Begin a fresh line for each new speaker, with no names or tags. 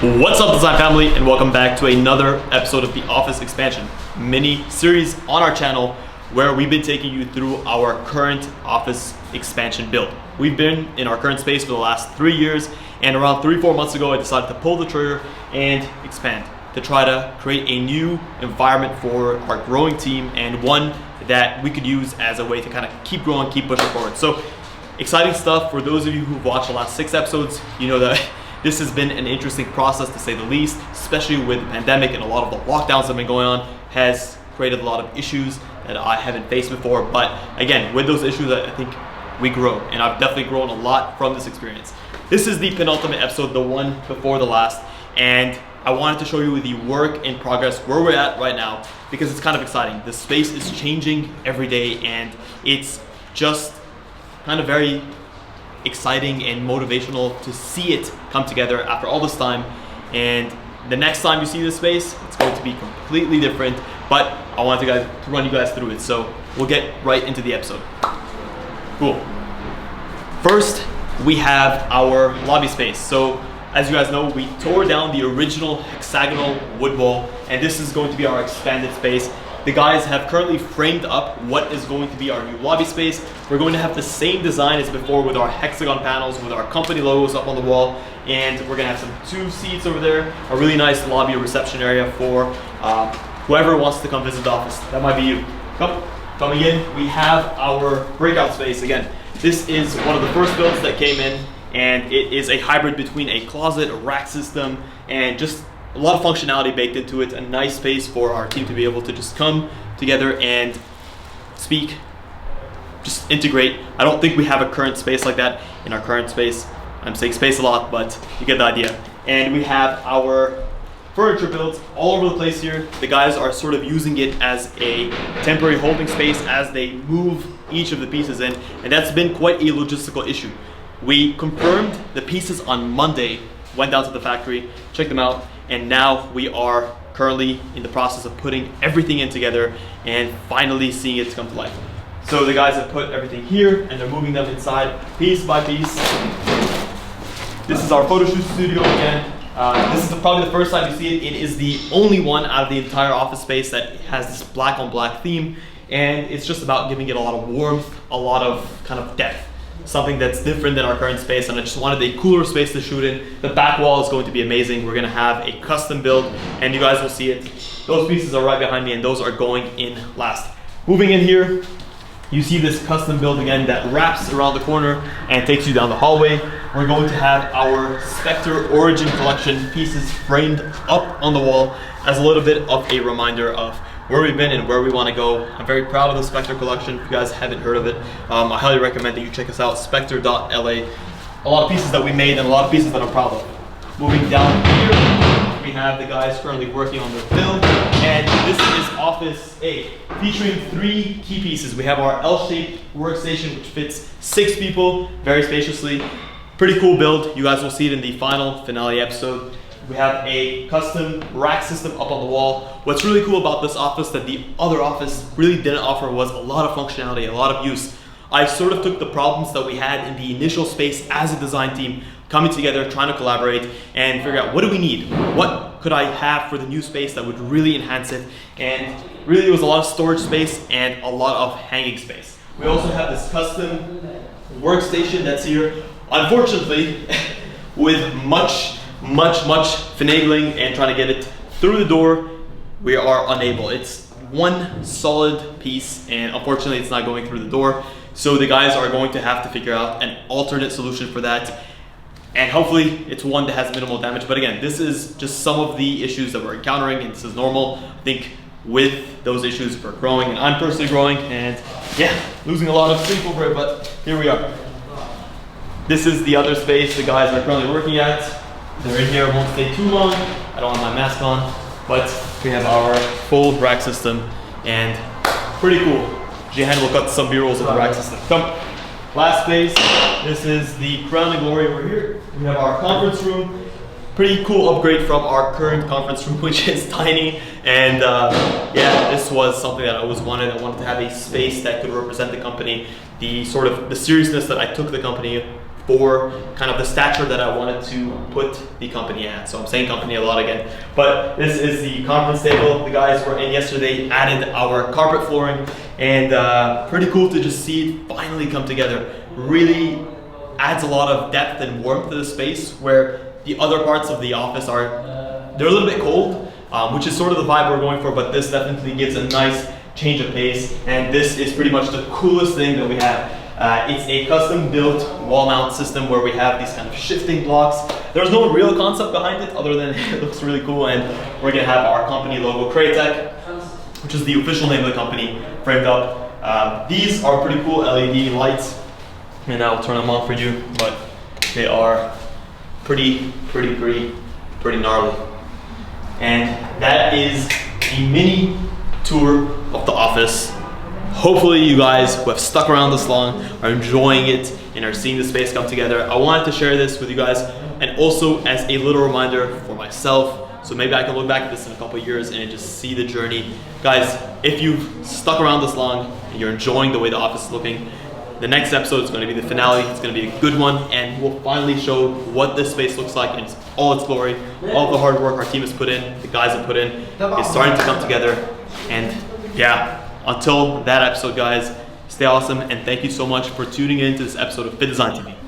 What's up, design family, and welcome back to another episode of the Office Expansion mini series on our channel, where we've been taking you through our current office expansion build. We've been in our current space for the last 3 years, and around 3-4 months ago I decided to pull the trigger and expand to try to create a new environment for our growing team, and one that we could use as a way to kind of keep growing, keep pushing forward. So exciting stuff. For those of you who've watched the last 6 episodes, you know that this has been an interesting process, to say the least, especially with the pandemic and a lot of the lockdowns that have been going on has created a lot of issues that I haven't faced before. But again, with those issues, I think we grow, and I've definitely grown a lot from this experience. This is the penultimate episode, the one before the last, and I wanted to show you the work in progress, where we're at right now, because it's kind of exciting. The space is changing every day, and it's just kind of very exciting and motivational to see it come together after all this time. And the next time you see this space, it's going to be completely different, but I wanted to run you guys through it. So we'll get right into the episode. Cool. First, we have our lobby space. So as you guys know, we tore down the original hexagonal wood wall, and this is going to be our expanded space. The guys have currently framed up what is going to be our new lobby space. We're going to have the same design as before, with our hexagon panels, with our company logos up on the wall, and we're gonna have some 2 seats over there, a really nice lobby reception area for whoever wants to come visit the office. That might be you. Coming in, we have our breakout space. Again, this is one of the first builds that came in, and it is a hybrid between a closet, a rack system, and just a lot of functionality baked into it. A nice space for our team to be able to just come together and speak, just integrate. I don't think we have a current space like that in our current space. I'm saying space a lot, but you get the idea. And we have our furniture builds all over the place here. The guys are sort of using it as a temporary holding space as they move each of the pieces in, and that's been quite a logistical issue. We confirmed the pieces on Monday, went down to the factory, checked them out, and now we are currently in the process of putting everything in together and finally seeing it come to life. So the guys have put everything here, and they're moving them inside piece by piece. This is our photo shoot studio again. This is probably the first time you see it. It is the only one out of the entire office space that has this black on black theme, and it's just about giving it a lot of warmth, a lot of kind of depth. Something that's different than our current space, and I just wanted a cooler space to shoot in. The back wall is going to be amazing. We're gonna have a custom build, and you guys will see it. Those pieces are right behind me, and those are going in last. Moving in here, you see this custom build again that wraps around the corner and takes you down the hallway. We're going to have our Spectre Origin Collection pieces framed up on the wall as a little bit of a reminder of where we've been and where we want to go. I'm very proud of the Spectre collection. If you guys haven't heard of it, I highly recommend that you check us out, spectre.la. A lot of pieces that we made and a lot of pieces that I'm proud of. Moving down here, we have the guys currently working on their build, and this is Office A, featuring 3 key pieces. We have our L-shaped workstation, which fits 6 people very spaciously. Pretty cool build. You guys will see it in the finale episode. We have a custom rack system up on the wall. What's really cool about this office that the other office really didn't offer was a lot of functionality, a lot of use. I sort of took the problems that we had in the initial space as a design team, coming together, trying to collaborate and figure out, what do we need? What could I have for the new space that would really enhance it? And really it was a lot of storage space and a lot of hanging space. We also have this custom workstation that's here. Unfortunately, with much finagling and trying to get it through the door, we are unable. It's one solid piece, and unfortunately it's not going through the door. So the guys are going to have to figure out an alternate solution for that, and hopefully it's one that has minimal damage. But again, this is just some of the issues that we're encountering, and this is normal. I think with those issues we're growing, and I'm personally growing, and yeah, losing a lot of sleep over it, but here we are. This is the other space the guys are currently working at. They're in here, won't stay too long. I don't have my mask on, but we have our full rack system, and pretty cool. Jihan will cut some B-rolls of the rack system. Come. Last space, this is the crown and glory over here. We have our conference room. Pretty cool upgrade from our current conference room, which is tiny. And yeah, this was something that I always wanted. I wanted to have a space that could represent the company, the seriousness that I took the company for kind of the stature that I wanted to put the company at. So I'm saying company a lot again, but this is the conference table. The guys were in yesterday, added our carpet flooring, and pretty cool to just see it finally come together. Really adds a lot of depth and warmth to the space, where the other parts of the office they're a little bit cold, which is sort of the vibe we're going for, but this definitely gives a nice change of pace, and this is pretty much the coolest thing that we have. It's a custom built wall mount system where we have these kind of shifting blocks. There's no real concept behind it other than it looks really cool, and we're gonna have our company logo, Createch, which is the official name of the company, framed up. These are pretty cool LED lights, and I'll turn them on for you, but they are pretty gnarly. And that is the mini tour of the office. Hopefully you guys who have stuck around this long are enjoying it and are seeing the space come together. I wanted to share this with you guys, and also as a little reminder for myself, so maybe I can look back at this in a couple of years and just see the journey. Guys, if you've stuck around this long and you're enjoying the way the office is looking, the next episode is going to be the finale. It's going to be a good one, and we'll finally show what this space looks like in all its glory. All of the hard work our team has put in, the guys have put in, is starting to come together. And yeah, until that episode, guys, stay awesome, and thank you so much for tuning in to this episode of FittDesign TV.